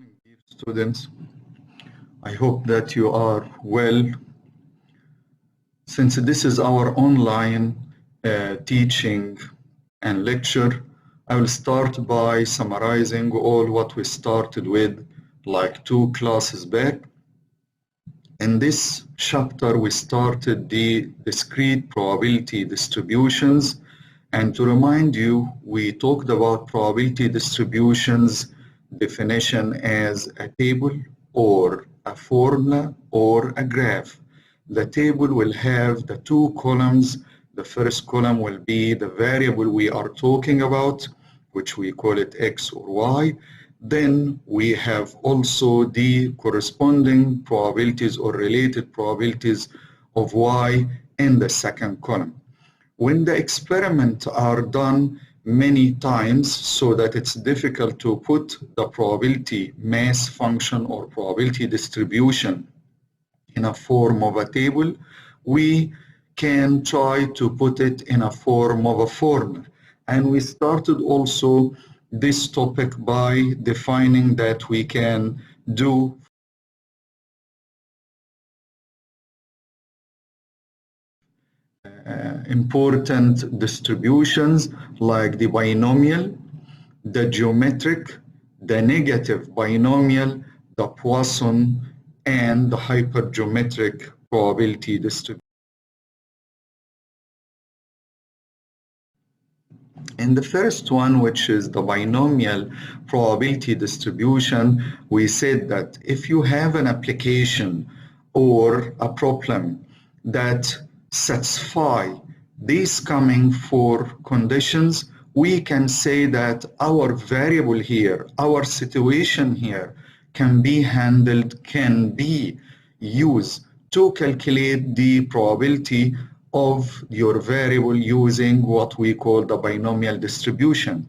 morning, dear students. I hope that you are well. Since this is our online teaching and lecture, I will start by summarizing all what we started with like 2 classes back. In this chapter, we started the discrete probability distributions. And to remind you, we talked about probability distributions definition as a table or a formula or a graph. The table will have the 2 columns. The first column will be the variable we are talking about, which we call it X or Y. Then we have also the corresponding probabilities or related probabilities of Y in the second column. When the experiments are done many times so that it's difficult to put the probability mass function or probability distribution in a form of a table, we can try to put it in a form of a formula. And we started also this topic by defining that we can do important distributions like the binomial, the geometric, the negative binomial, the Poisson, and the hypergeometric probability distribution. In the first one, which is the binomial probability distribution, we said that if you have an application or a problem that satisfy these coming 4 conditions, we can say that our variable here, our situation here, can be handled, can be used to calculate the probability of your variable using what we call the binomial distribution.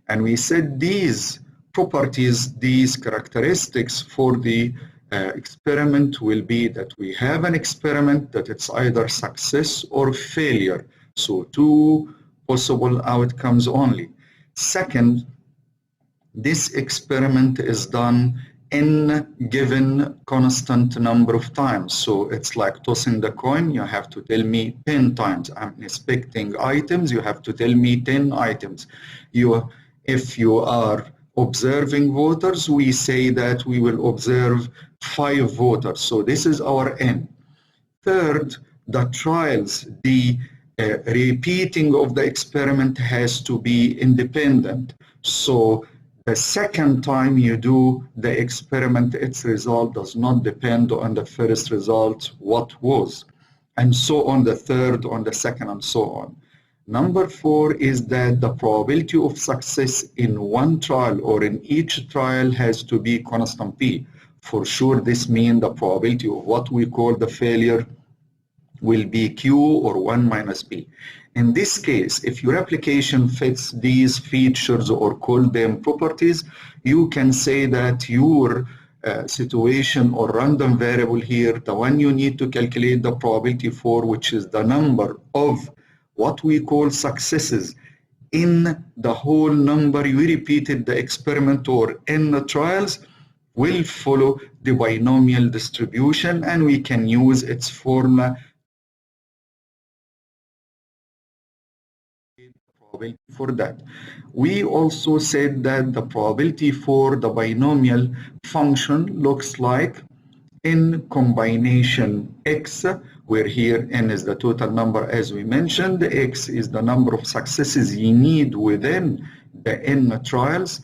And we said these properties, these characteristics for the experiment will be that we have an experiment that it's either success or failure. So 2 possible outcomes only. Second, this experiment is done in given constant number of times. So it's like tossing the coin. You have to tell me 10 times. I'm inspecting items. You have to tell me 10 items. If you are observing voters, we say that we will observe 5 voters. So this is our N. Third, the trials, the repeating of the experiment has to be independent. So the second time you do the experiment, its result does not depend on the first result, what was, and so on the third, on the second, and so on. Number 4 is that the probability of success in one trial or in each trial has to be constant P. For sure, this means the probability of what we call the failure will be Q or 1 minus P. In this case, if your application fits these features or call them properties, you can say that your situation or random variable here, the one you need to calculate the probability for, which is the number of what we call successes in the whole number you repeated the experiment or in the trials, will follow the binomial distribution, and we can use its formula for that. We also said that the probability for the binomial function looks like in combination X, where here N is the total number as we mentioned, X is the number of successes you need within the N trials,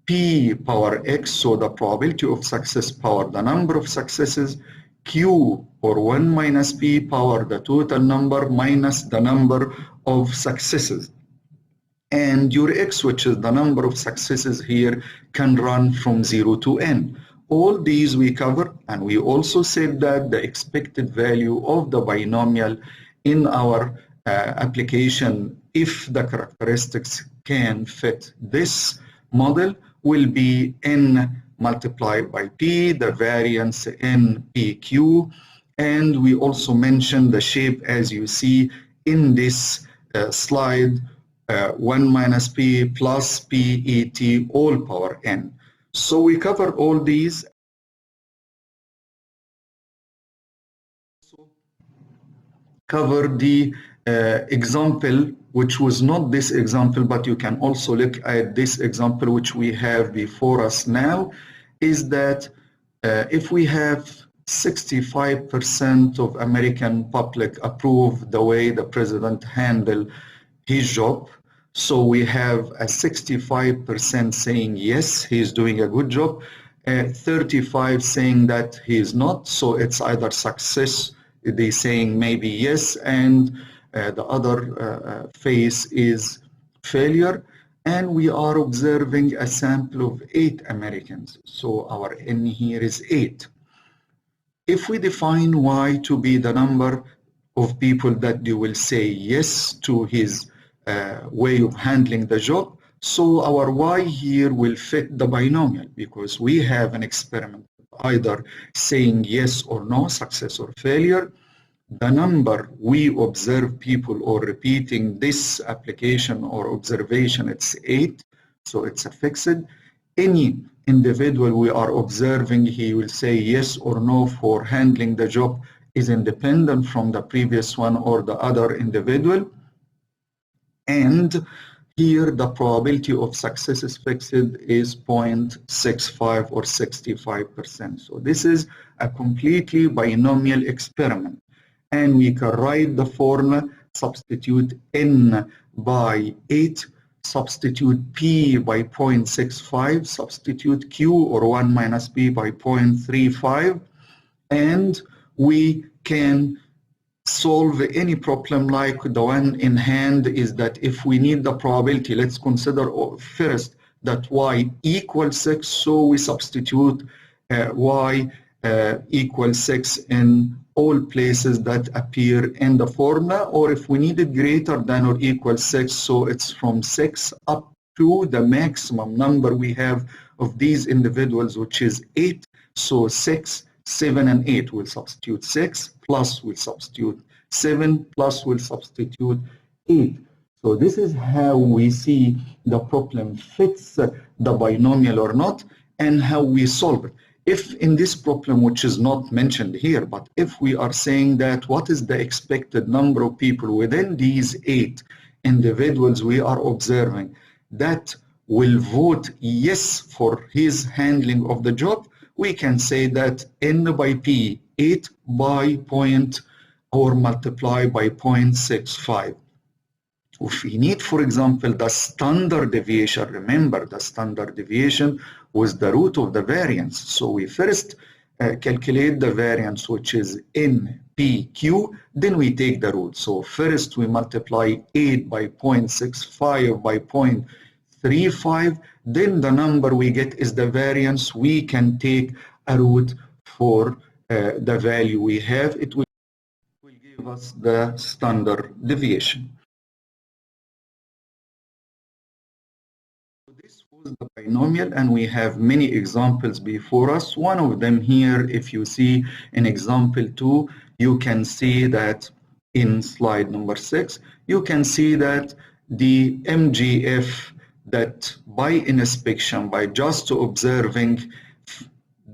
P power X, so the probability of success power the number of successes, Q or 1 minus P power the total number minus the number of successes. And your X, which is the number of successes here, can run from 0 to N. All these we cover, and we also said that the expected value of the binomial in our application, if the characteristics can fit this model, will be N multiplied by P, the variance in PQ. And we also mentioned the shape as you see in this slide, 1 minus P plus PET all power N. So we cover all these. Cover the example, which was not this example, but you can also look at this example, which we have before us now, is that if we have 65% of American public approve the way the president handled his job, so we have a 65% saying yes, he's doing a good job, 35 saying that he is not, so it's either success, they saying maybe yes, and the other phase is failure. And we are observing a sample of 8 Americans, so our N here is 8. If we define Y to be the number of people that they will say yes to his way of handling the job, so our Y here will fit the binomial, because we have an experiment either saying yes or no, success or failure. The number we observe people or repeating this application or observation, it's 8, so it's a fixed. Any individual we are observing, he will say yes or no for handling the job, is independent from the previous one or the other individual. And here the probability of success is fixed is 0.65 or 65%. So this is a completely binomial experiment. And we can write the formula, substitute N by 8, substitute P by 0.65, substitute Q or 1 minus P by 0.35, and we can solve any problem like the one in hand. Is that if we need the probability, let's consider first that Y equals 6, so we substitute Y equals 6 in all places that appear in the formula, or if we need it greater than or equal 6, so it's from 6 up to the maximum number we have of these individuals, which is 8. So 6, 7, and 8 will substitute 6, plus will substitute 7, plus will substitute 8. So this is how we see the problem fits the binomial or not, and how we solve it. If in this problem, which is not mentioned here, but if we are saying that what is the expected number of people within these 8 individuals we are observing that will vote yes for his handling of the job, we can say that N by P, 8 by point or multiply by 0.65. If we need, for example, the standard deviation, remember the standard deviation was the root of the variance. So we first calculate the variance, which is NPQ, then we take the root. So first we multiply 8 by 0.65 by 0.35, then the number we get is the variance. We can take a root for the value we have. It will give us the standard deviation. This was the binomial, and we have many examples before us. One of them here, if you see in example 2, you can see that in slide number 6, you can see that the MGF, that by inspection, by just observing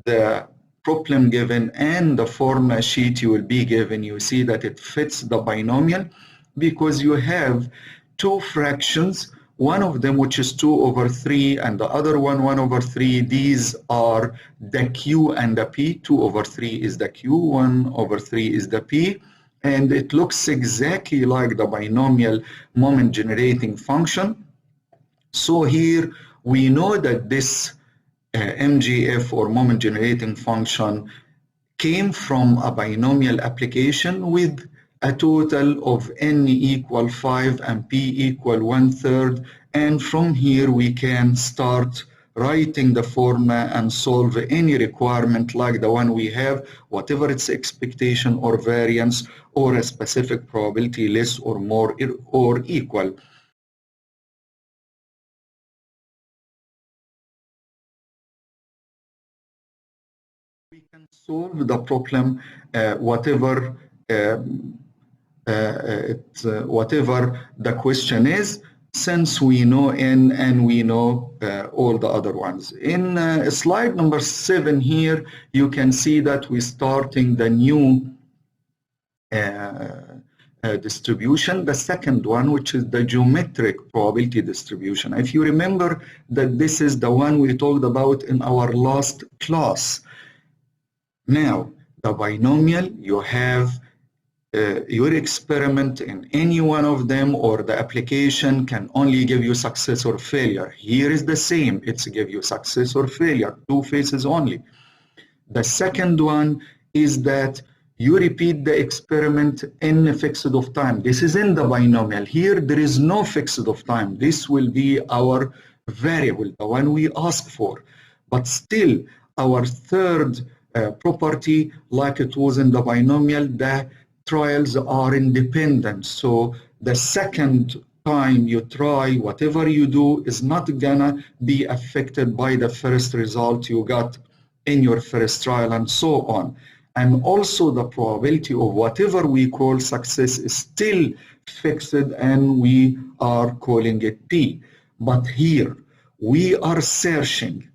the problem given and the formula sheet you will be given, you see that it fits the binomial, because you have 2 fractions, one of them which is 2/3 and the other one 1/3. These are the Q and the P. 2/3 is the Q, 1/3 is the P, and it looks exactly like the binomial moment generating function. So here we know that this MGF or moment generating function came from a binomial application with a total of N equal 5 and P equal 1/3, and from here we can start writing the formula and solve any requirement like the one we have, whatever its expectation or variance or a specific probability less or more or equal. We can solve the problem whatever the question is. since we know n and we know all the other ones. In slide number 7 here, you can see that we're starting the new distribution, the second one, which is the geometric probability distribution. If you remember that this is the one we talked about in our last class. Now, the binomial, you have your experiment in any one of them, or the application can only give you success or failure. Here is the same, it's give you success or failure, two phases only. The second one is that you repeat the experiment in a fixed of time. This is in the binomial. Here there is no fixed of time. This will be our variable, the one we ask for. But still, our third property, like it was in the binomial, the trials are independent. So the second time you try, whatever you do is not gonna be affected by the first result you got in your first trial, and so on. And also the probability of whatever we call success is still fixed, and we are calling it P. But here we are searching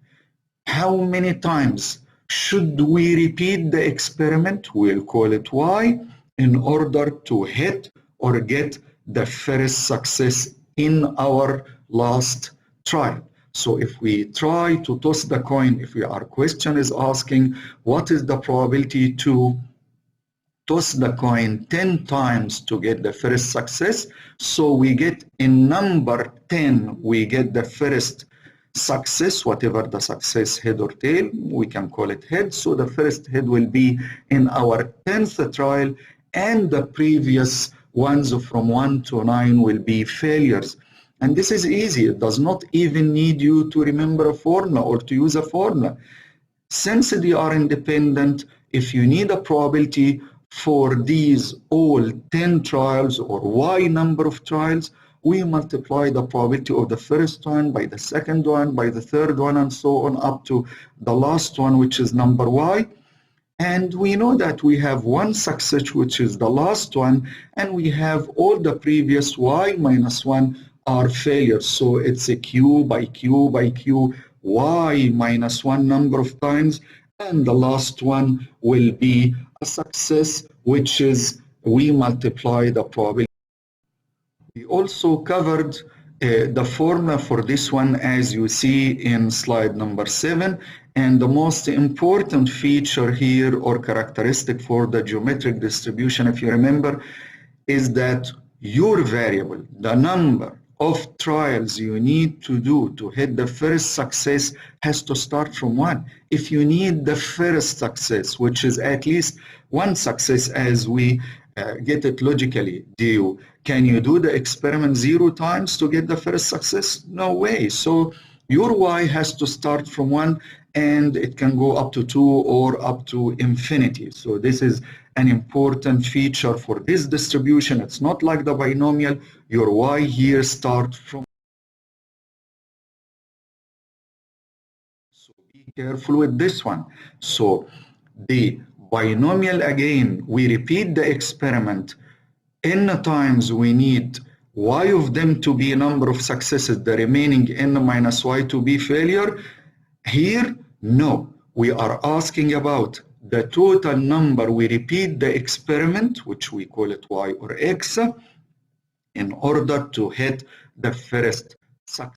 how many times should we repeat the experiment, we'll call it Y, in order to hit or get the first success in our last trial. So if we try to toss the coin, if our question is asking what is the probability to toss the coin 10 times to get the first success, so we get in number 10, we get the first success, whatever the success, head or tail, we can call it head. So the first head will be in our 10th trial, and the previous ones from 1 to 9 will be failures. And this is easy. It does not even need you to remember a formula or to use a formula. Since they are independent, if you need a probability for these all 10 trials or Y number of trials, we multiply the probability of the first one by the second one, by the third one, and so on up to the last one, which is number Y. And we know that we have one success, which is the last one, and we have all the previous Y minus 1 are failures. So it's a Q by Q by Q, Y minus 1 number of times, and the last one will be a success, which is we multiply the probability. We also covered the formula for this one, as you see in slide number 7. And the most important feature here, or characteristic for the geometric distribution, if you remember, is that your variable, the number of trials you need to do to hit the first success, has to start from 1. If you need the first success, which is at least one success as we get it logically, can you do the experiment 0 times to get the first success? No way. So your Y has to start from 1, and it can go up to 2 or up to infinity. So this is an important feature for this distribution. It's not like the binomial. Your Y here start from. So be careful with this one. So the binomial, again, we repeat the experiment n times. We need Y of them to be a number of successes, the remaining n minus Y to be failure. Here, no, we are asking about the total number. We repeat the experiment, which we call it Y or X, in order to hit the first success.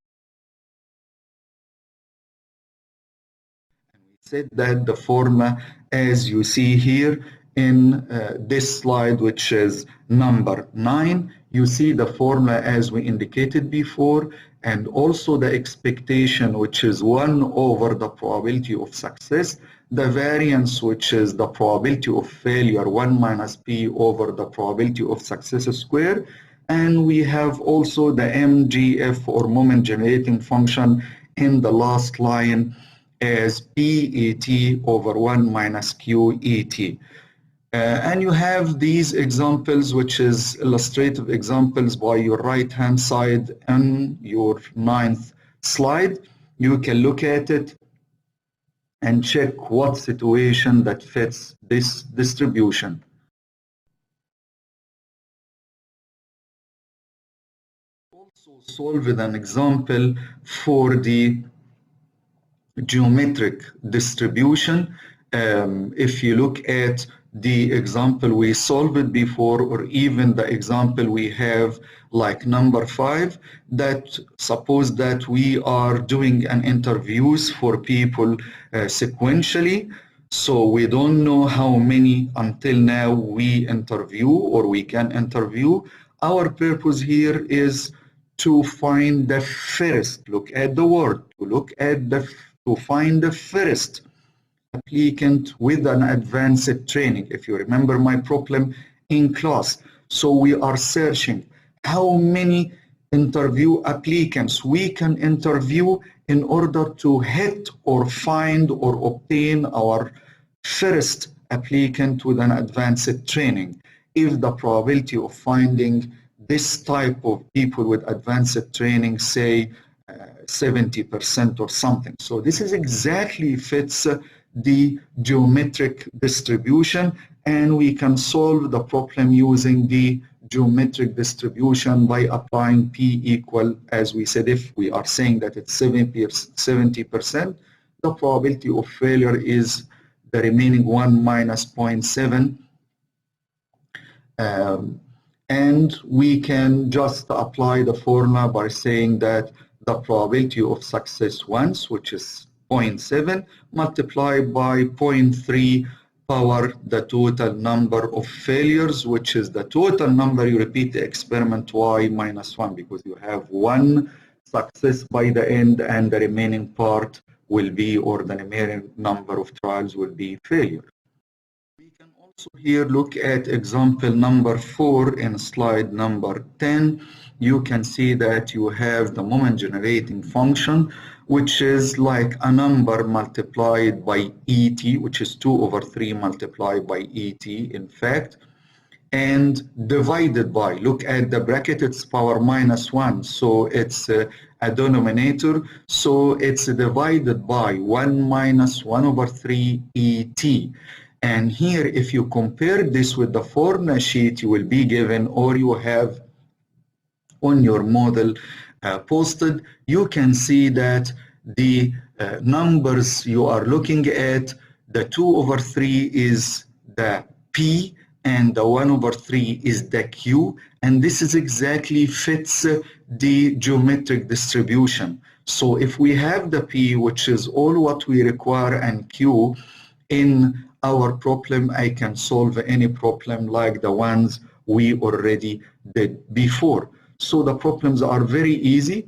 And we said that the formula, as you see here in this slide, which is number 9, you see the formula as we indicated before, and also the expectation, which is 1 over the probability of success, the variance, which is the probability of failure, 1 minus P over the probability of success squared, and we have also the MGF, or moment generating function, in the last line as PET over 1 minus QET. And you have these examples, which is illustrative examples, by your right-hand side on your 9th slide. You can look at it and check what situation that fits this distribution. Also solve an example for the geometric distribution. If you look at the example we solved before, or even the example we have like number 5, that suppose that we are doing an interviews for people sequentially. So we don't know how many until now we interview or we can interview. Our purpose here is to find the first, look at the word, to find the first applicant with an advanced training. If you remember my problem in class, so we are searching how many interview applicants we can interview in order to hit or find or obtain our first applicant with an advanced training. If the probability of finding this type of people with advanced training, say 70% or something. So this is exactly fits the geometric distribution, and we can solve the problem using the geometric distribution by applying P equal, as we said, if we are saying that it's 70%, the probability of failure is the remaining 1 minus 0.7. And we can just apply the formula by saying that the probability of success once, which is 0.7, multiplied by 0.3 power the total number of failures, which is the total number you repeat the experiment y minus 1, because you have one success by the end and the remaining part will be, or the remaining number of trials will be failure. We can also here look at example number 4 in slide number 10. You can see that you have the moment generating function, which is like a number multiplied by ET, which is 2 over 3 multiplied by ET, in fact, and divided by, look at the bracket, it's power minus 1, so it's a denominator, so it's divided by 1 minus 1 over 3 ET. And here, if you compare this with the formula sheet, you will be given, or you have on your model posted, you can see that the numbers you are looking at, the 2 over 3 is the P and the 1 over 3 is the Q, and this is exactly fits the geometric distribution. So if we have the P, which is all what we require, and Q in our problem, I can solve any problem like the ones we already did before. So the problems are very easy.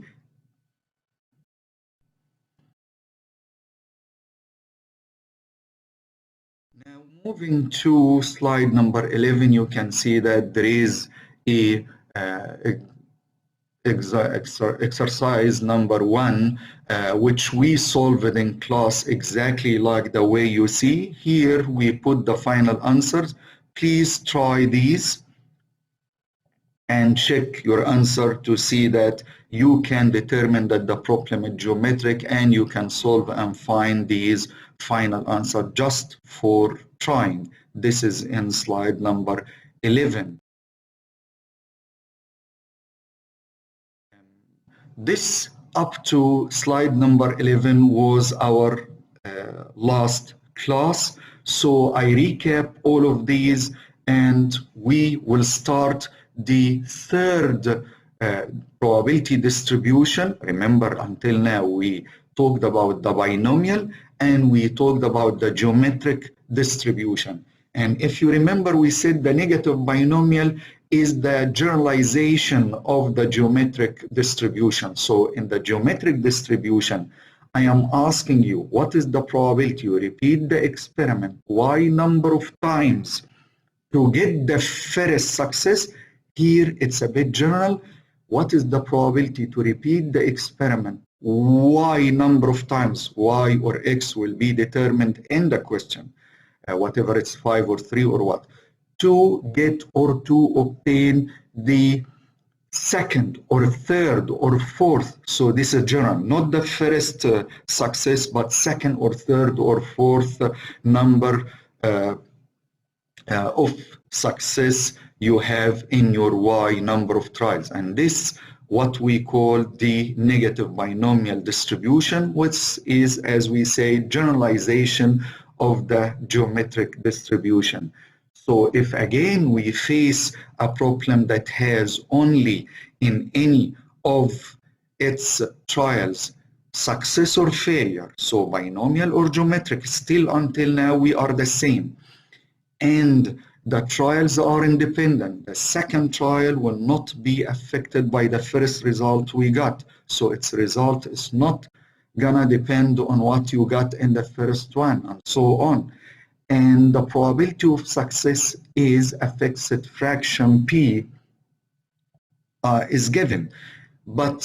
Now moving to slide number 11, you can see that there is a exercise number 1, which we solved in class exactly like the way you see. Here we put the final answers. Please try these and check your answer to see that you can determine that the problem is geometric, and you can solve and find these final answer just for trying. This is in slide number 11. This up to slide number 11 was our last class. So I recap all of these, and we will start the third probability distribution. Remember, until now we talked about the binomial and we talked about the geometric distribution. And if you remember, we said the negative binomial is the generalization of the geometric distribution. So in the geometric distribution, I am asking you, what is the probability you repeat the experiment y number of times to get the first success? Here it's a bit general. What is the probability to repeat the experiment y number of times? Y or x will be determined in the question, whatever it's 5 or 3 or what, to get or to obtain the second or third or fourth. So this is general, not the first success, but second or third or fourth number of success you have in your y number of trials. And this what we call the negative binomial distribution, which is, as we say, generalization of the geometric distribution. So if again we face a problem that has only in any of its trials success or failure, so binomial or geometric, still until now we are the same, and the trials are independent, the second trial will not be affected by the first result we got. So its result is not gonna depend on what you got in the first one, and so on. And the probability of success is a fixed fraction p is given. But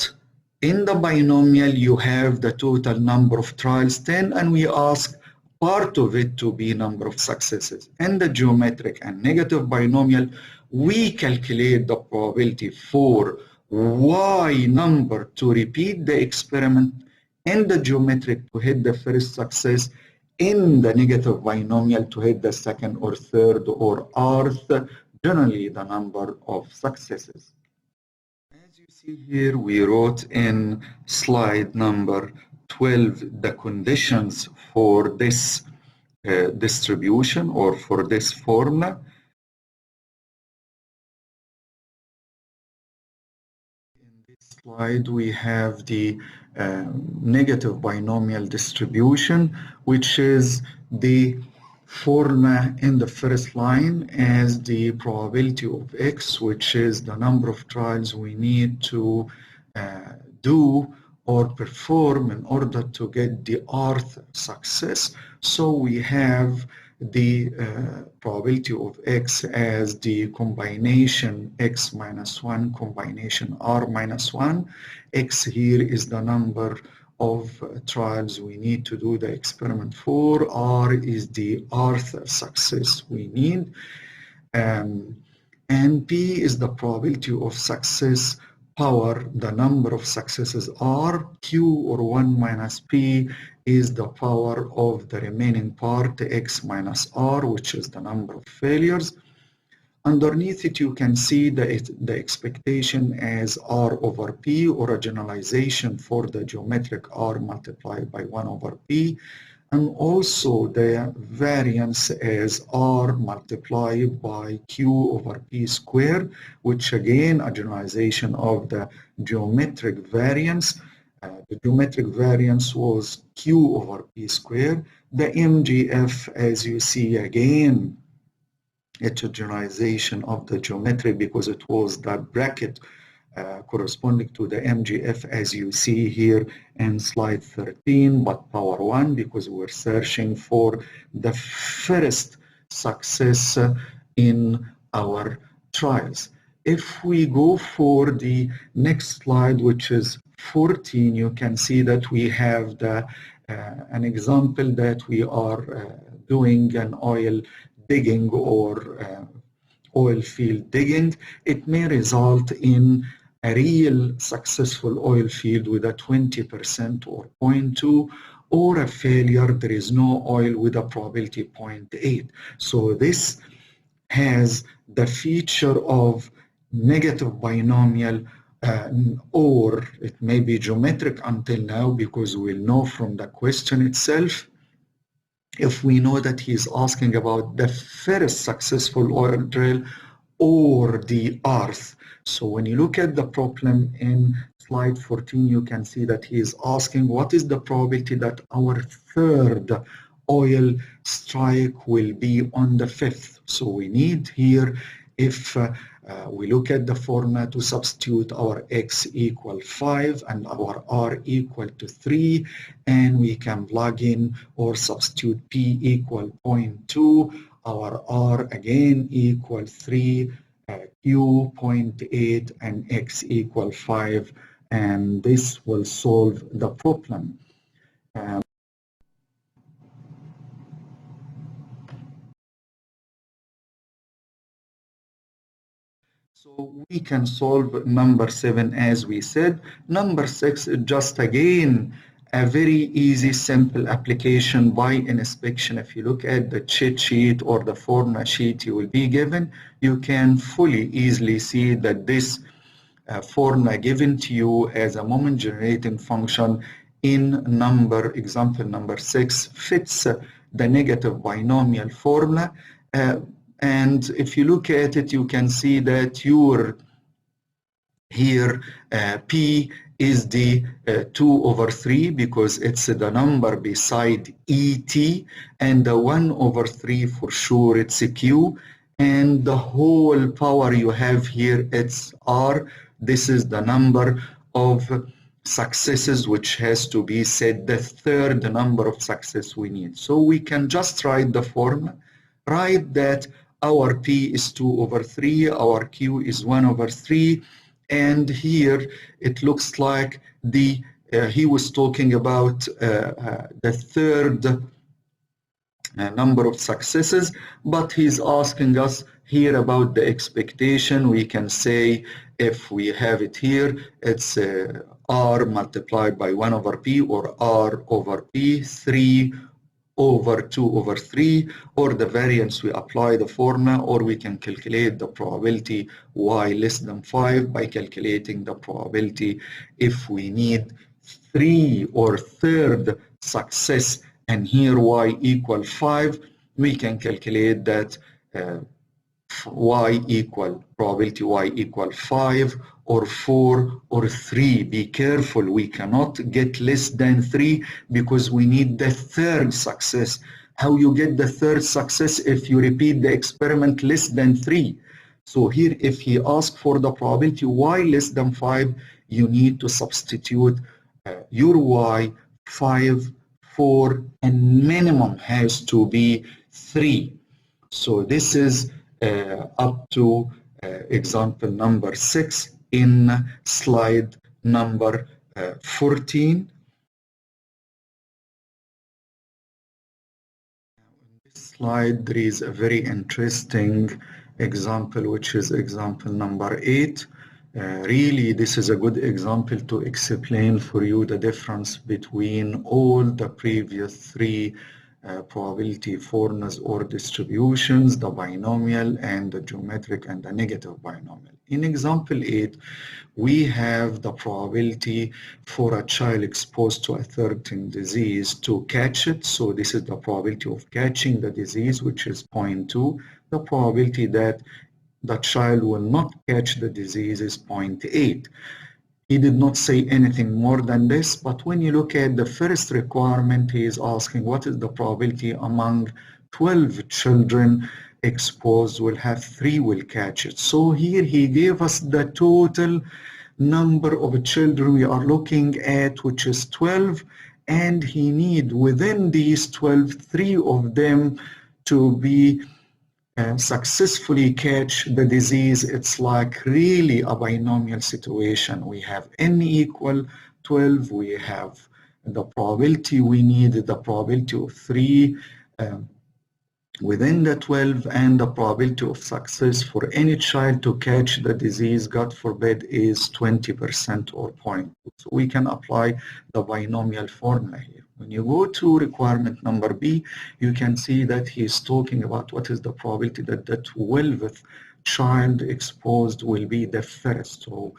in the binomial, you have the total number of trials, 10, and we ask part of it to be number of successes. In the geometric and negative binomial, we calculate the probability for y number to repeat the experiment, in the geometric to hit the first success, in the negative binomial to hit the second or third or rth, generally the number of successes. As you see here, we wrote in slide number 12 the conditions for this distribution or for this formula. In this slide, we have the negative binomial distribution, which is the formula in the first line as the probability of x, which is the number of trials we need to do or perform in order to get the rth success. So we have the probability of x as the combination x minus 1 combination r minus 1. X here is the number of trials we need to do the experiment for. R is the rth success we need. And P is the probability of success power, the number of successes are. Q, or 1 minus P, is the power of the remaining part, x minus r, which is the number of failures. Underneath it, you can see the expectation as r over p, or a generalization for the geometric r multiplied by 1 over p, and also the variance as r multiplied by q over p squared, which again a generalization of the geometric variance. The geometric variance was q over p squared. The MGF, as you see again, it's a generalization of the geometric because it was that bracket corresponding to the MGF as you see here in slide 13, but power 1 because we're searching for the first success in our trials. If we go for the next slide, which is 14, you can see that we have an example that we are doing an oil digging or oil field digging. It may result in a real successful oil field with a 20% or 0.2, or a failure, there is no oil with a probability 0.8. So this has the feature of negative binomial, or it may be geometric until now, because we'll know from the question itself, if we know that he's asking about the first successful oil drill or the rth. So when you look at the problem in slide 14, you can see that he is asking what is the probability that our third oil strike will be on the fifth. So we need here, if we look at the formula, to substitute our x equal 5 and our r equal to 3, and we can plug in or substitute p equal 0.2, our r again equal 3, q 0.8, and x equal 5, and this will solve the problem. So we can solve number 7 as we said. Number 6 is just again a very easy, simple application by inspection. If you look at the cheat sheet or the formula sheet you will be given, you can fully easily see that this formula given to you as a moment generating function in example number 6 fits the negative binomial formula. And if you look at it, you can see that here P is the 2/3 because it's the number beside ET, and the 1/3 for sure it's a Q, and the whole power you have here it's R. This is the number of successes which has to be set, the third number of success we need. So we can just write the formula, write that our P is 2/3, our Q is 1/3, and here it looks like he was talking about the third number of successes, but he's asking us here about the expectation. We can say, if we have it here, it's R multiplied by 1/P, or R/P, 3/2/3, or the variance, we apply the formula, or we can calculate the probability y less than 5 by calculating the probability if we need 3 or third success, and here y equal 5, we can calculate that probability y equal 5 or 4 or 3. Be careful, we cannot get less than 3 because we need the third success. How you get the third success? If you repeat the experiment less than 3. So here, if he asks for the probability y less than 5, you need to substitute your y 5, 4, and minimum has to be 3. So this is up to example number 6 in slide number 14. In this slide, there is a very interesting example, which is example number 8. Really, this is a good example to explain for you the difference between all the previous 3 probability formulas or distributions, the binomial and the geometric and the negative binomial. In example 8, we have the probability for a child exposed to a certain disease to catch it. So this is the probability of catching the disease, which is 0.2. The probability that the child will not catch the disease is 0.8. He did not say anything more than this, but when you look at the first requirement, he is asking what is the probability among 12 children exposed will have 3 will catch it. So here he gave us the total number of children we are looking at, which is 12, and he need within these 12, 3 of them to be successfully catch the disease. It's like really a binomial situation. We have n equal 12, we have the probability we need, the probability of 3 within the 12, and the probability of success for any child to catch the disease, God forbid, is 20% or 0.2. So we can apply the binomial formula here. When you go to requirement number B, you can see that he's talking about what is the probability that the 12th child exposed will be the first. So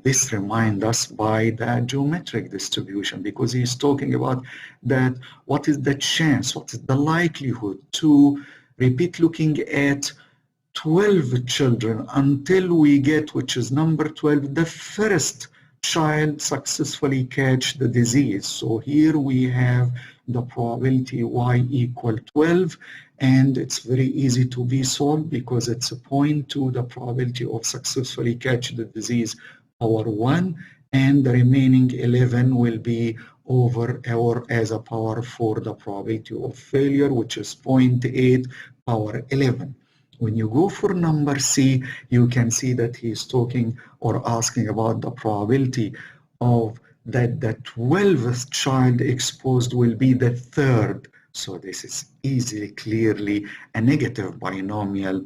this reminds us by the geometric distribution, because he's talking about that what is the chance, what is the likelihood to repeat looking at 12 children until we get, which is number 12, the first child successfully catch the disease. So here we have the probability y equal 12, and it's very easy to be solved because it's a 0.2, the probability of successfully catch the disease power 1, and the remaining 11 will be over or as a power 4, the probability of failure, which is 0.8 power 11. When you go for number C, you can see that he is talking or asking about the probability of that the 12th child exposed will be the third. So this is easily, clearly a negative binomial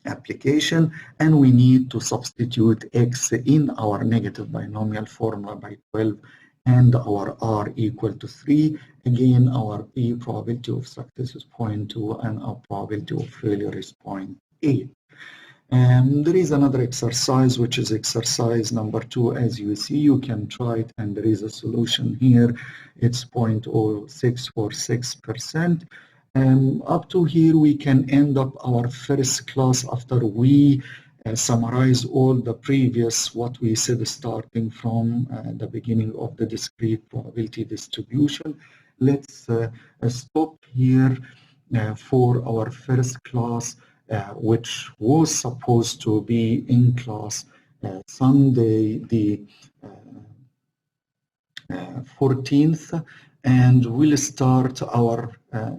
application, and we need to substitute x in our negative binomial formula by 12, and our r equal to 3. Again, our p probability of success is 0.2, and our probability of failure is 0.8. There is another exercise, which is exercise number 2. As you see, you can try it, and there is a solution here. It's 0.0646%. Up to here, we can end up our first class after we summarize all the previous, what we said, starting from the beginning of the discrete probability distribution. Let's stop here for our first class, which was supposed to be in class Sunday the 14th, and we'll start our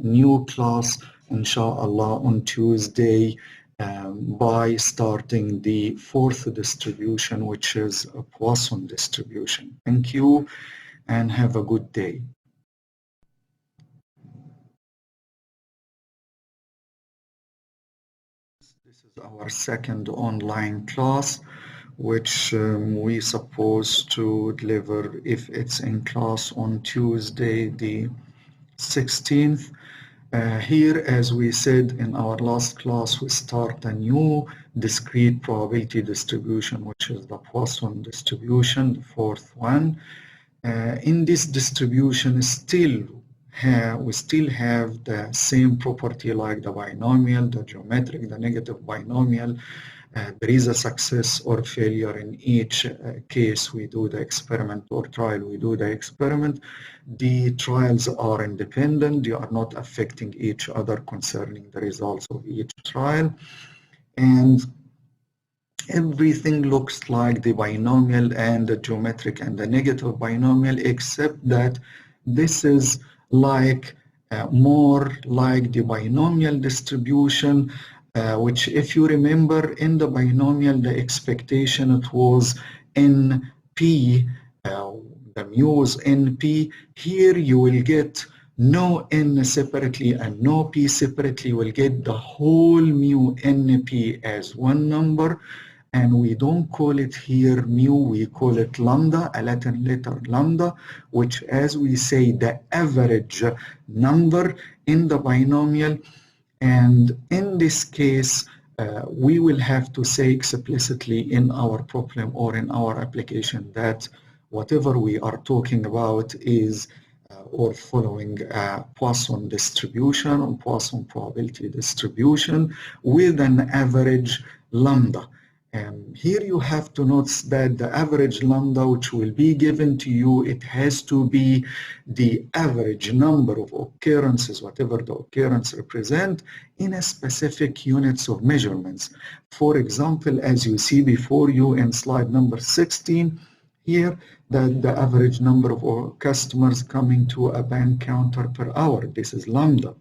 new class inshallah on Tuesday by starting the fourth distribution, which is a Poisson distribution. Thank you and have a good day. This is our second online class, which we supposed to deliver if it's in class on Tuesday the 16th. Here, as we said in our last class, we start a new discrete probability distribution, which is the Poisson distribution, the fourth one. In this distribution, we still have the same property like the binomial, the geometric, the negative binomial. There is a success or failure in each case we do the experiment, or trial we do the experiment. The trials are independent. They are not affecting each other concerning the results of each trial. And everything looks like the binomial and the geometric and the negative binomial, except that this is like more like the binomial distribution, which, if you remember, in the binomial, the expectation, it was NP, the mu was NP. Here you will get no N separately and no P separately. You will get the whole mu NP as one number. And we don't call it here mu, we call it lambda, a Latin letter lambda, which, as we say, the average number in the binomial. And in this case, we will have to say explicitly in our problem or in our application that whatever we are talking about is or following a Poisson distribution or Poisson probability distribution with an average lambda. Here you have to notice that the average lambda which will be given to you, it has to be the average number of occurrences, whatever the occurrence represent, in a specific units of measurements. For example, as you see before you in slide number 16, here that the average number of customers coming to a bank counter per hour, this is lambda.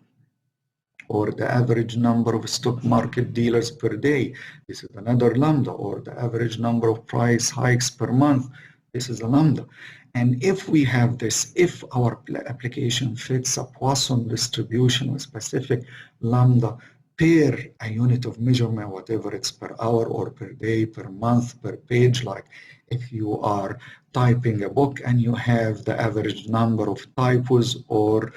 Or the average number of stock market dealers per day, this is another lambda. Or the average number of price hikes per month, this is a lambda. And if we have this, if our application fits a Poisson distribution with specific lambda per a unit of measurement, whatever it's per hour or per day, per month, per page, like if you are typing a book and you have the average number of typos or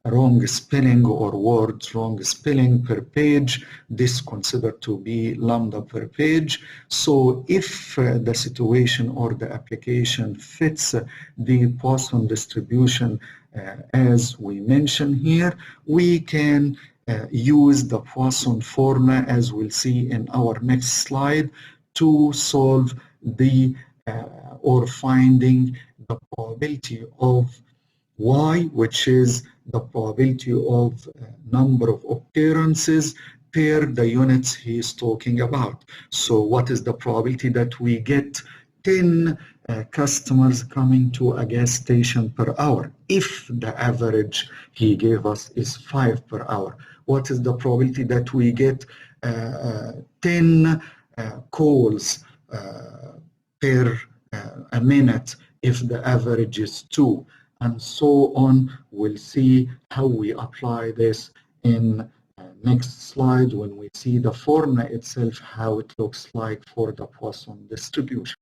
wrong spelling or words wrong spelling per page, this considered to be lambda per page. So if the situation or the application fits the Poisson distribution as we mentioned here, we can use the Poisson formula, as we'll see in our next slide, to solve the or finding the probability of Y, which is the probability of number of occurrences per the units he is talking about. So what is the probability that we get 10 customers coming to a gas station per hour if the average he gave us is 5 per hour? What is the probability that we get 10 calls per a minute if the average is 2? And so on. We'll see how we apply this in next slide when we see the formula itself, how it looks like for the Poisson distribution.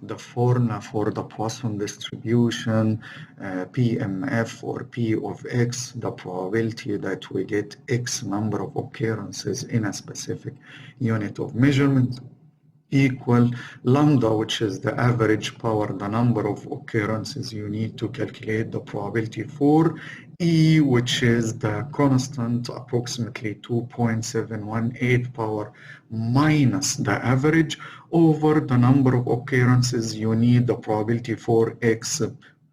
the formula for the Poisson distribution, PMF or P of X, the probability that we get X number of occurrences in a specific unit of measurement, equal lambda, which is the average power, the number of occurrences you need to calculate the probability for, E, which is the constant, approximately 2.718 power minus the average, over the number of occurrences you need the probability for X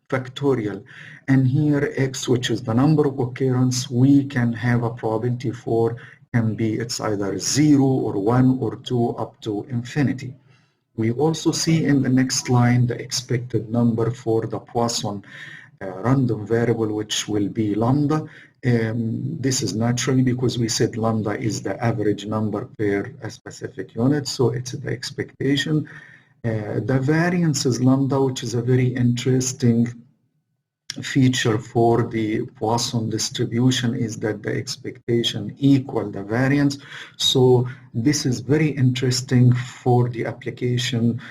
factorial. And here X, which is the number of occurrence, we can have a probability for can be it's either 0 or 1 or 2 up to infinity. We also see in the next line the expected number for the Poisson random variable, which will be lambda. This is naturally because we said lambda is the average number per a specific unit, so it's the expectation. The variance is lambda, which is a very interesting feature for the Poisson distribution, is that the expectation equal the variance. So this is very interesting for the application,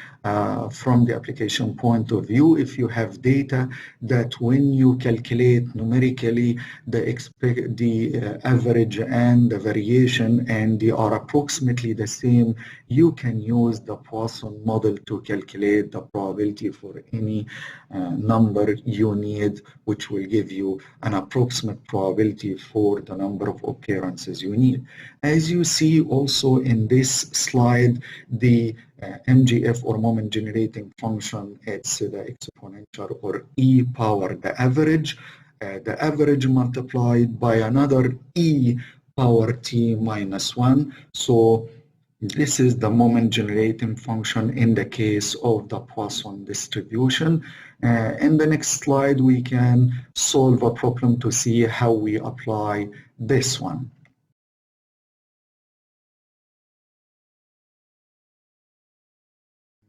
from the application point of view. If you have data that when you calculate numerically the average and the variation, and they are approximately the same, you can use the Poisson model to calculate the probability for any number you need, which will give you an approximate probability for the number of occurrences you need. As you see also in this slide, the MGF or moment generating function, it's the exponential or E power the average multiplied by another E power t minus 1. So this is the moment generating function in the case of the Poisson distribution. In the next slide, we can solve a problem to see how we apply this one.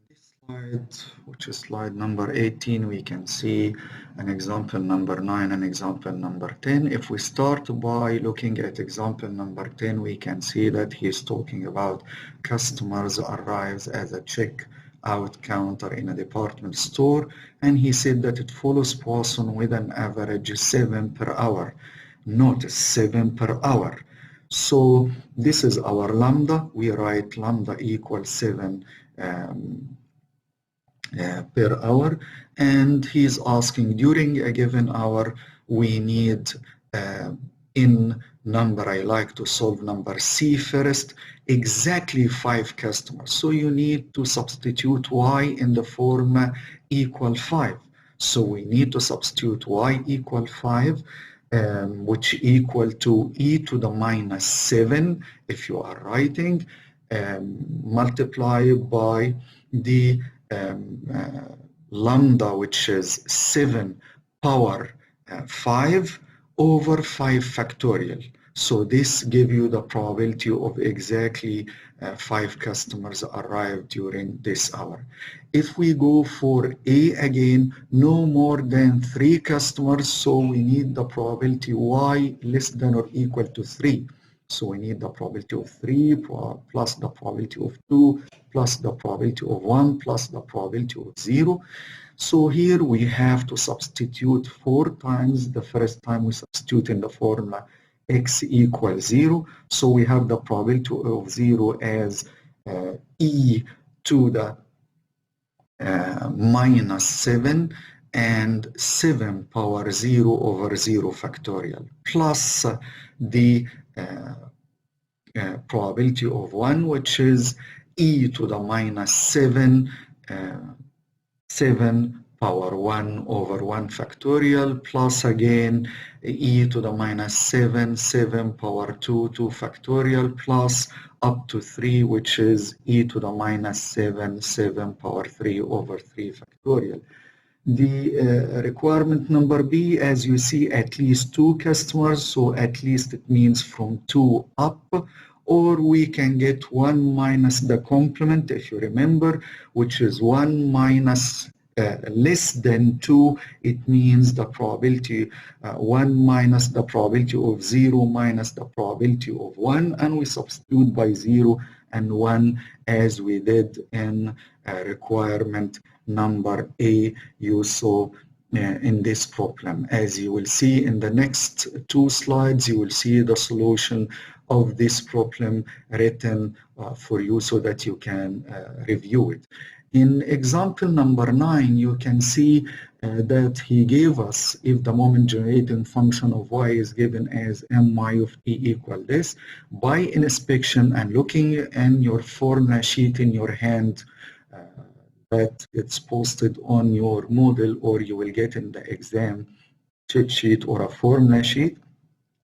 This slide, which is slide number 18, we can see an example number 9 and example number 10. If we start by looking at example number 10, we can see that he's talking about customers arrives as a check-out counter in a department store, and he said that it follows Poisson with an average 7 per hour. Notice 7 per hour. So this is our lambda. We write lambda equals 7 per hour, and he's asking during a given hour we need in number, I like to solve number C first, exactly 5 customers. So you need to substitute y in the form equal 5. So we need to substitute y equal 5, which equal to e to the minus 7 if you are writing, multiply by the lambda, which is 7 power 5 over 5 factorial. So this gives you the probability of exactly 5 customers arrived during this hour. If we go for A again, no more than 3 customers, so we need the probability y less than or equal to 3. So we need the probability of 3 plus the probability of 2 plus the probability of 1 plus the probability of 0. So here we have to substitute 4 times. The first time we substitute in the formula x equals 0. So we have the probability of 0 as e to the minus 7 and 7 power 0 over 0 factorial plus the probability of 1, which is e to the minus 7, 7 power 1 over 1 factorial plus again e to the minus 7, 7 power 2, 2 factorial plus up to 3, which is e to the minus 7, 7 power 3 over 3 factorial. The requirement number B, as you see, at least 2 customers, so at least it means from 2 up, or we can get 1 minus the complement, if you remember, which is 1 minus less than 2. It means the probability 1 minus the probability of 0 minus the probability of 1, and we substitute by 0 and 1 as we did in requirement number A you saw in this problem. As you will see in the next 2 slides, you will see the solution of this problem written for you so that you can review it. In example number 9, you can see that he gave us, if the moment generating function of y is given as my of t equal this, by inspection and looking in your formula sheet in your hand that it's posted on your Moodle, or you will get in the exam cheat sheet or a formula sheet,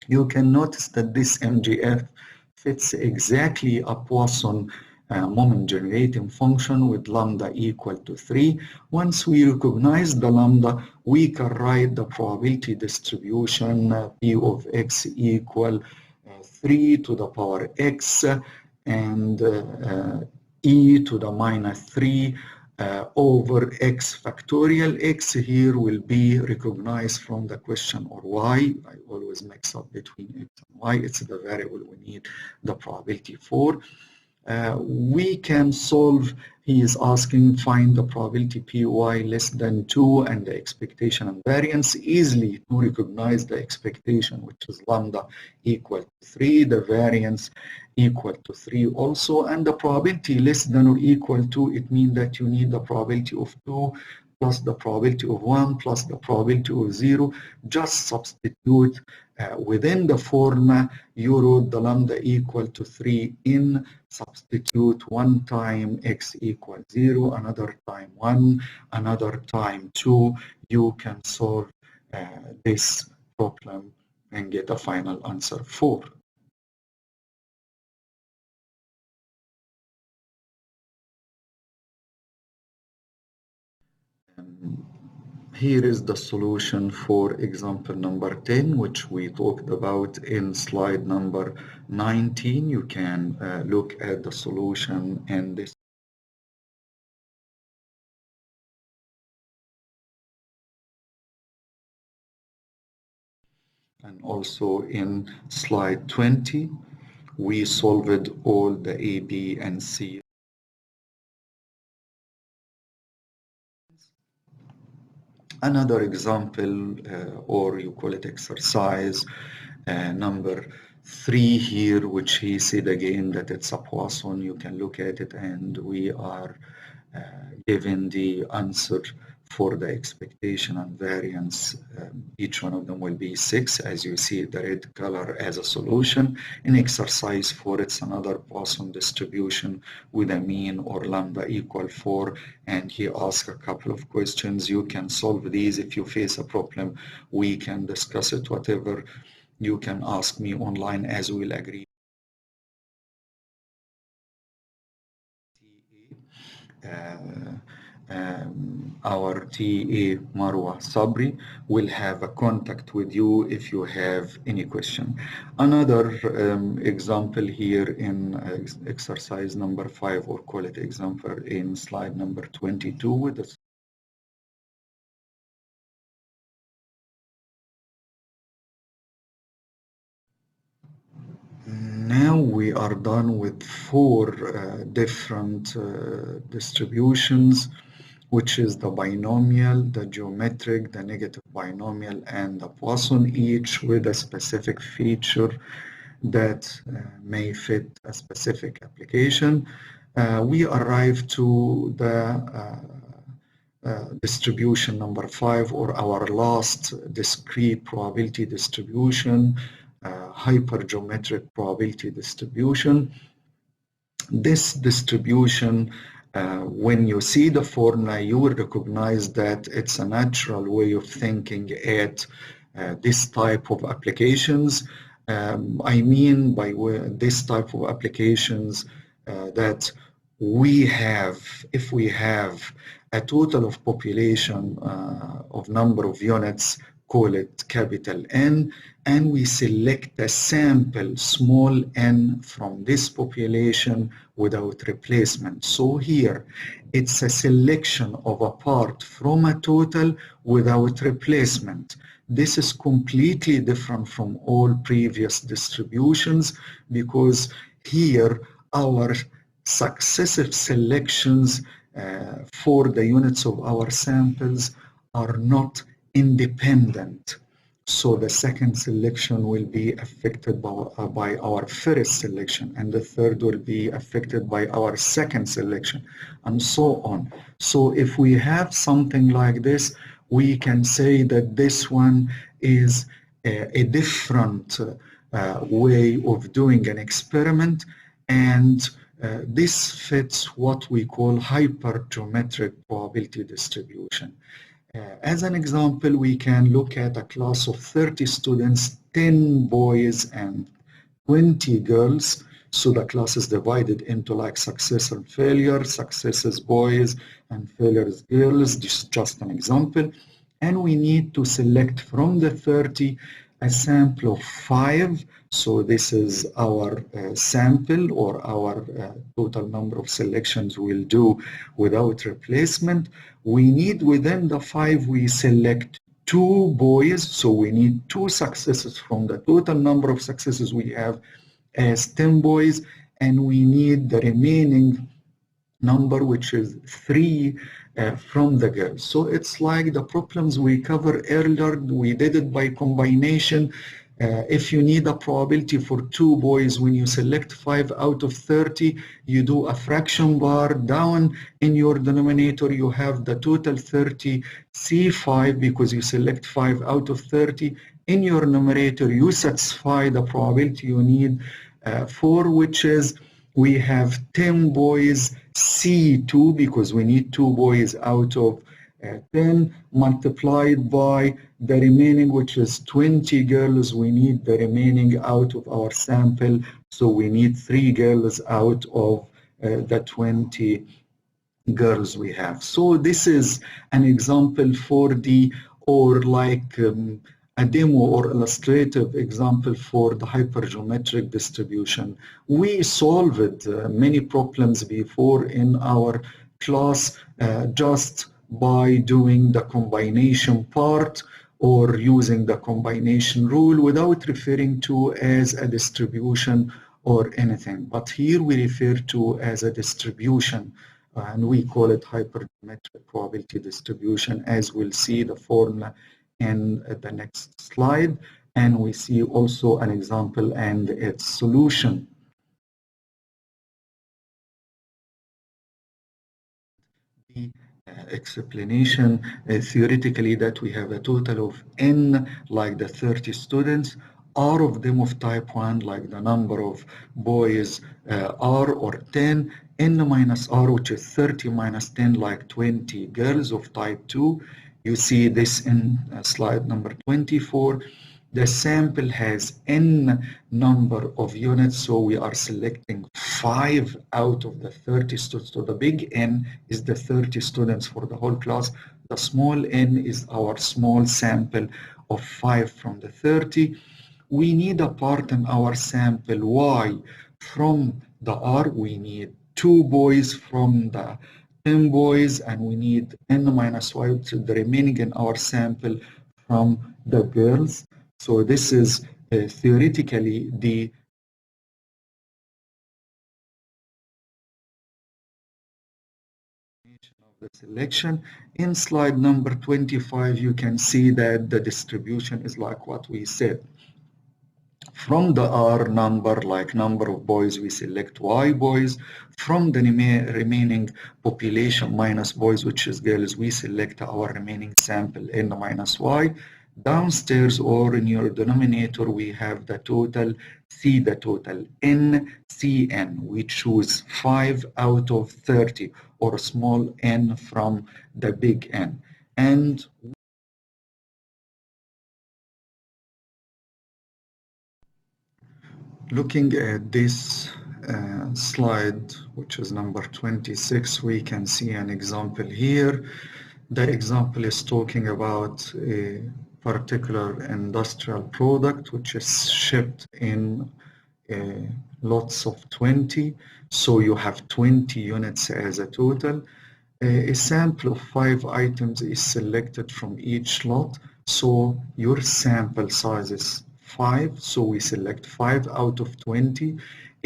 you can notice that this MGF fits exactly a Poisson moment generating function with lambda equal to 3. Once we recognize the lambda, we can write the probability distribution P of x equal 3 to the power x and e to the minus 3 over x factorial. X here will be recognized from the question, or y. I always mix up between x and y. It's the variable we need the probability for. We can solve, he is asking find the probability Py less than 2 and the expectation and variance. Easily to recognize the expectation, which is lambda equal to 3, the variance equal to 3 also, and the probability less than or equal to, it means that you need the probability of 2 plus the probability of 1 plus the probability of 0. Just substitute within the formula. You wrote the lambda equal to 3 in, substitute one time x equals 0, another time 1, another time 2. You can solve this problem and get a final answer 4. Here is the solution for example number 10, which we talked about in slide number 19. You can look at the solution in this. And also in slide 20, we solved all the A, B, and C. Another example, or you call it exercise number 3 here, which he said again that it's a Poisson. You can look at it, and we are given the answer for the expectation and variance. Each one of them will be 6, as you see the red color as a solution. In exercise 4, it's another Poisson distribution with a mean or lambda equal 4, and he asks a couple of questions. You can solve these. If you face a problem, we can discuss it. Whatever, you can ask me online as we'll agree. Our TA Marwa Sabri will have a contact with you if you have any question. Another example here in exercise number 5, or call it example in slide number 22 with the Now we are done with 4 different distributions, which is the binomial, the geometric, the negative binomial, and the Poisson, each with a specific feature that may fit a specific application. We arrive to the distribution number 5, or our last discrete probability distribution, hypergeometric probability distribution. This distribution, when you see the formula, you will recognize that it's a natural way of thinking at this type of applications. I mean by this type of applications that we have, if we have a total of population of number of units, call it capital N, and we select a sample small n from this population without replacement. So here it's a selection of a part from a total without replacement. This is completely different from all previous distributions, because here our successive selections for the units of our samples are not independent. So the second selection will be affected by our first selection, and the third will be affected by our second selection, and so on. So if we have something like this, we can say that this one is a different way of doing an experiment, and this fits what we call hypergeometric probability distribution. As an example, we can look at a class of 30 students, 10 boys and 20 girls. So the class is divided into like success and failure, successes boys and failures girls. This is just an example. And we need to select from the 30 a sample of 5. So this is our sample, or our total number of selections we'll do without replacement. We need within the 5, we select 2 boys. So we need 2 successes from the total number of successes we have as 10 boys. And we need the remaining number, which is 3 from the girls. So it's like the problems we covered earlier. We did it by combination. If you need a probability for 2 boys, when you select 5 out of 30, you do a fraction bar. Down in your denominator, you have the total 30 C5 because you select 5 out of 30. In your numerator, you satisfy the probability you need for, which is we have 10 boys C2 because we need 2 boys out of 10 multiplied by the remaining, which is 20 girls. We need the remaining out of our sample. So we need 3 girls out of the 20 girls we have. So this is an example for the, or like a demo or illustrative example for the hypergeometric distribution. We solved many problems before in our class just by doing the combination part or using the combination rule without referring to as a distribution or anything. But here we refer to as a distribution, and we call it hypergeometric probability distribution, as we'll see the formula in the next slide, and we see also an example and its solution. The explanation theoretically that we have a total of n, like the 30 students, r of them of type 1, like the number of boys r or 10, n minus r, which is 30 minus 10, like 20 girls of type 2. You see this in slide number 24. The sample has n number of units, so we are selecting 5 out of the 30 students. So the big N is the 30 students for the whole class. The small n is our small sample of 5 from the 30. We need a part in our sample Y from the R. We need 2 boys from the 10 boys, and we need n minus y, which is the remaining in our sample from the girls. So this is theoretically the of the selection. In slide number 25, you can see that the distribution is like what we said. From the R number, like number of boys, we select Y boys. From the remaining population minus boys, which is girls, we select our remaining sample N minus Y. Downstairs or in your denominator, we have the total, C the total, N, Cn. We choose 5 out of 30, or small n from the big N. And looking at this slide, which is number 26, we can see an example here. The example is talking about a particular industrial product which is shipped in lots of 20. So you have 20 units as a total. A sample of 5 items is selected from each lot. So your sample size is 5, so we select 5 out of 20.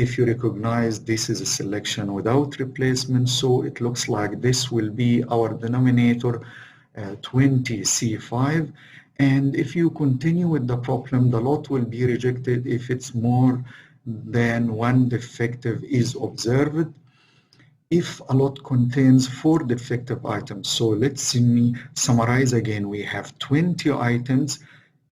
If you recognize this is a selection without replacement, so it looks like this will be our denominator 20C5. And if you continue with the problem, the lot will be rejected if it's more than one defective is observed. If a lot contains 4 defective items, so let's me summarize again. We have 20 items,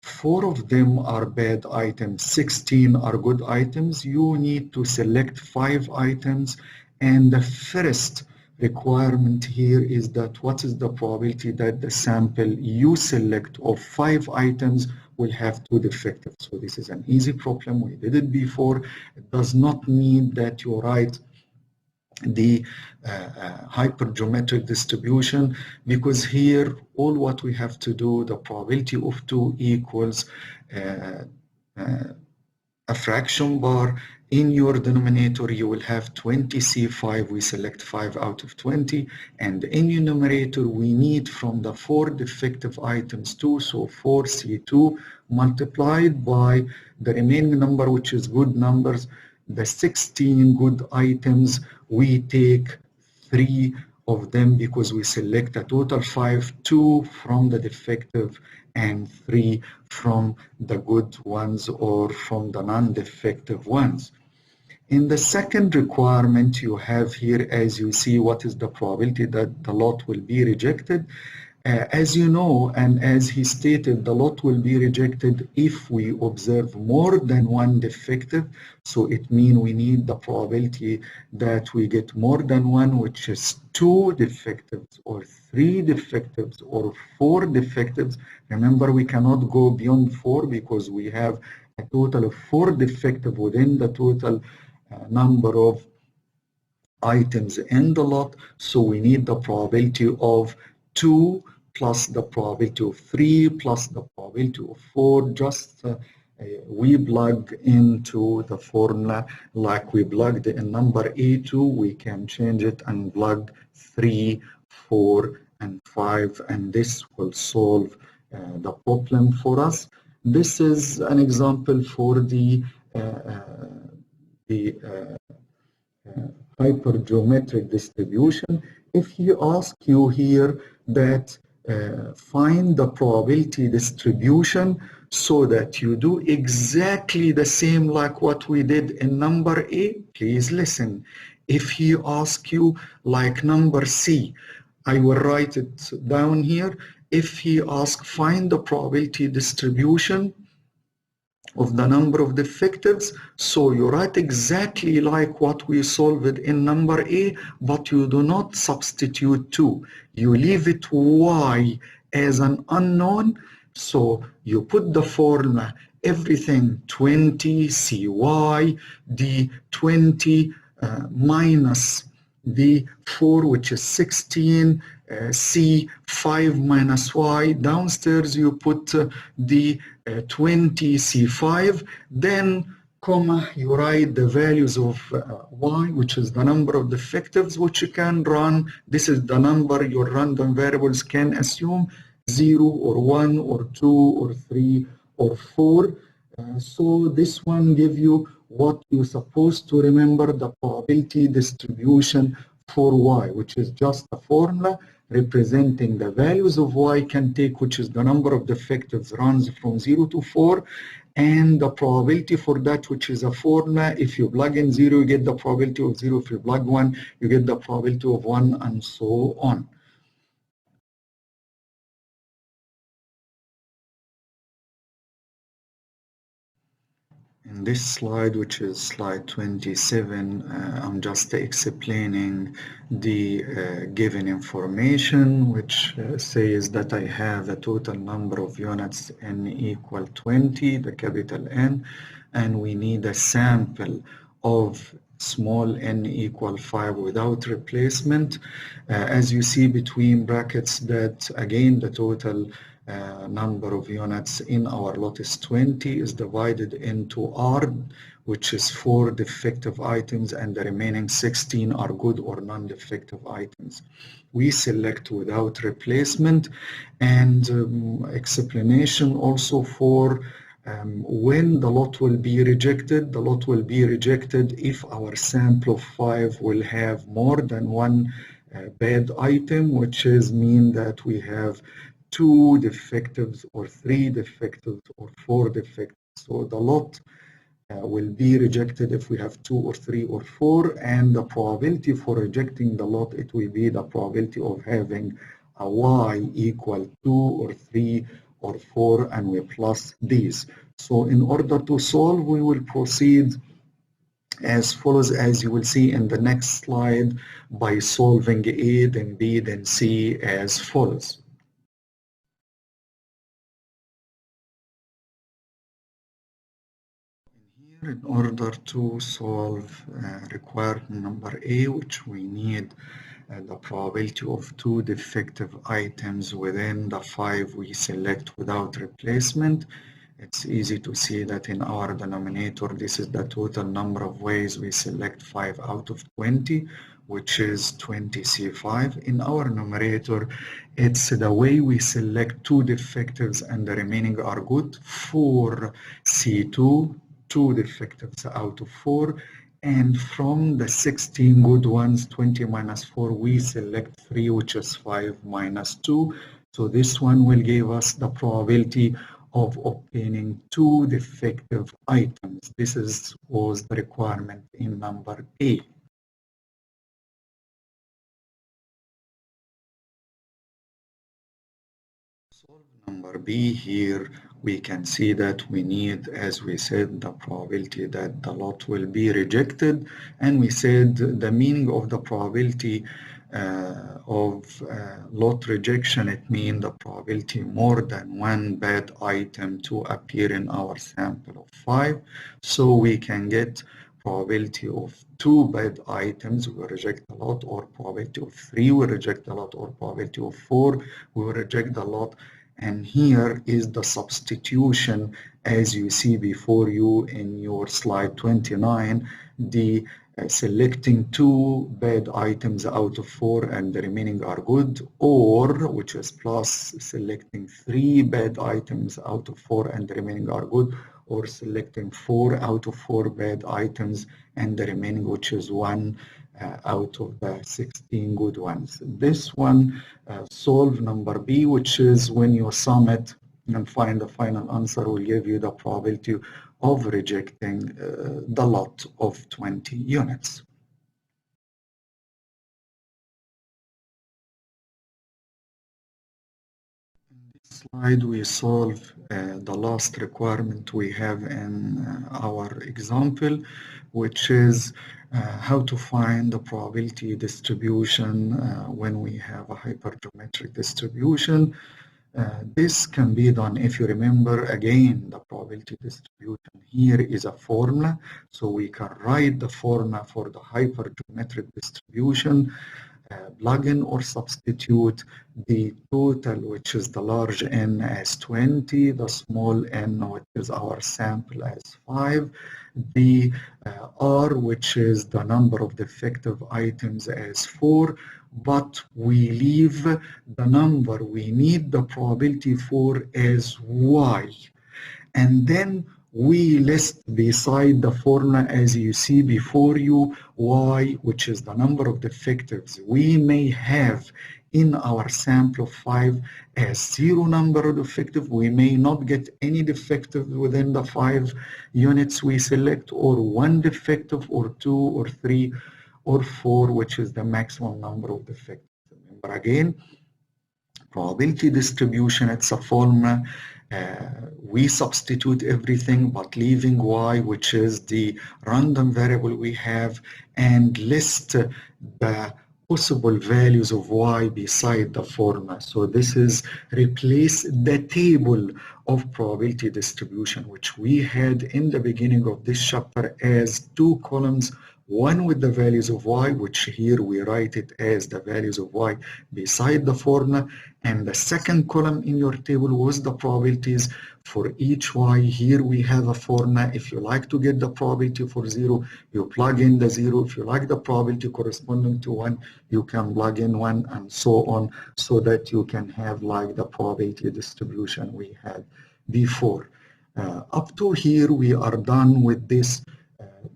4 of them are bad items, 16 are good items. You need to select 5 items, and the first requirement here is that what is the probability that the sample you select of 5 items will have 2 defectives. So this is an easy problem. We did it before. It does not mean that you write the hypergeometric distribution, because here all what we have to do, the probability of 2 equals a fraction bar. In your denominator you will have 20C5, we select 5 out of 20, and in your numerator we need from the 4 defective items 2, so 4C2 multiplied by the remaining number, which is good numbers, the 16 good items. We take 3 of them because we select a total 5, 2 from the defective and 3 from the good ones or from the non-defective ones. In the second requirement you have here, as you see, what is the probability that the lot will be rejected. As you know, and as he stated, the lot will be rejected if we observe more than one defective. So it means we need the probability that we get more than one, which is 2 defectives or 3 defectives or 4 defectives. Remember, we cannot go beyond 4 because we have a total of 4 defectives within the total number of items in the lot. So we need the probability of 2 plus the probability of 3 plus the probability of 4. Just we plug into the formula like we plugged in number A2. We can change it and plug 3, 4, and 5, and this will solve the problem for us. This is an example for the hypergeometric distribution. If he asks you here that find the probability distribution so that you do exactly the same like what we did in number A, please listen. If he asks you like number C, I will write it down here. If he asks find the probability distribution of the number of defectives, so you write exactly like what we solved in number A, but you do not substitute 2. You leave it y as an unknown, so you put the formula, everything 20 cy, the 20 minus the 4, which is 16, c 5 minus y. Downstairs you put the 20 c5, then comma, you write the values of y, which is the number of defectives which you can run. This is the number your random variables can assume, 0 or 1 or 2 or 3 or 4. So this one gives you what you're supposed to remember, the probability distribution for y, which is just a formula representing the values of y can take, which is the number of defectives runs from 0 to 4, and the probability for that, which is a formula. If you plug in 0, you get the probability of 0. If you plug 1, you get the probability of 1, and so on. In this slide, which is slide 27, I'm just explaining the given information, which says that I have a total number of units n equal 20, the capital N, and we need a sample of small n equal 5 without replacement. As you see between brackets that again the total number of units in our lot is 20, is divided into R, which is 4 defective items, and the remaining 16 are good or non-defective items. We select without replacement, and explanation also for when the lot will be rejected. The lot will be rejected if our sample of 5 will have more than one bad item, which is mean that we have 2 defectives or 3 defectives or 4 defectives. So the lot will be rejected if we have 2 or 3 or 4, and the probability for rejecting the lot, it will be the probability of having a y equal 2 or 3 or 4, and we plus these. So in order to solve, we will proceed as follows, as you will see in the next slide, by solving A, then B, then C as follows. Here, in order to solve requirement number A, which we need the probability of 2 defective items within the 5 we select without replacement. It's easy to see that in our denominator, this is the total number of ways we select 5 out of 20, which is 20C5. In our numerator, it's the way we select 2 defectives and the remaining are good, 4C2, 2 defectives out of 4. And from the 16 good ones, 20 minus 4, we select 3, which is 5 minus 2. So this one will give us the probability of obtaining 2 defective items. This was the requirement in number A. Solve number B. Here we can see that we need, as we said, the probability that the lot will be rejected, and we said the meaning of the probability of lot rejection, it means the probability more than one bad item to appear in our sample of 5. So we can get probability of 2 bad items, we will reject a lot, or probability of 3, we reject a lot, or probability of 4, we will reject a lot. And here is the substitution, as you see before you in your slide 29, the selecting 2 bad items out of 4 and the remaining are good, or, which is plus, selecting 3 bad items out of 4 and the remaining are good, or selecting 4 out of 4 bad items and the remaining, which is 1 out of the 16 good ones. This one, solve number B, which is when you sum it and find the final answer, will give you the probability of rejecting the lot of 20 units. In this slide, we solve the last requirement we have in our example, which is how to find the probability distribution when we have a hypergeometric distribution. This can be done, if you remember, again, the probability distribution here is a formula, so we can write the formula for the hypergeometric distribution, plug in or substitute the total, which is the large N, as 20, the small n, which is our sample, as 5, the R, which is the number of defective items, as 4, but we leave the number we need the probability for as Y. And then we list beside the formula, as you see before you, Y, which is the number of defectives we may have in our sample of 5 as 0 number of defective. We may not get any defective within the 5 units we select, or 1 defective, or 2, or 3, or 4, which is the maximum number of defects. Remember again, probability distribution, it's a formula. We substitute everything but leaving Y, which is the random variable we have, and list the possible values of Y beside the formula. So this is replace the table of probability distribution, which we had in the beginning of this chapter as 2 columns, one with the values of Y, which here we write it as the values of Y beside the formula, and the second column in your table was the probabilities for each Y. Here we have a formula. If you like to get the probability for 0, you plug in the 0. If you like the probability corresponding to 1, you can plug in 1, and so on, so that you can have like the probability distribution we had before. Up to here, we are done with this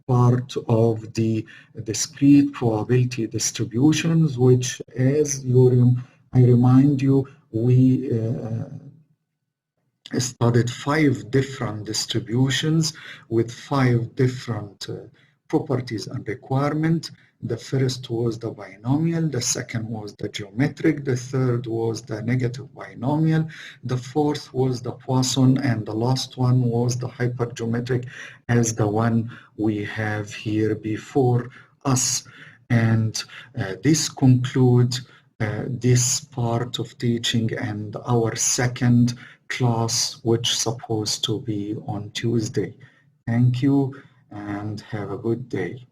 part of the discrete probability distributions, which, as I remind you, we studied 5 different distributions with 5 different properties and requirements. The first was the binomial, the second was the geometric, the third was the negative binomial, the fourth was the Poisson, and the last one was the hypergeometric, as the one we have here before us. And this concludes this part of teaching and our second class, which is supposed to be on Tuesday. Thank you and have a good day.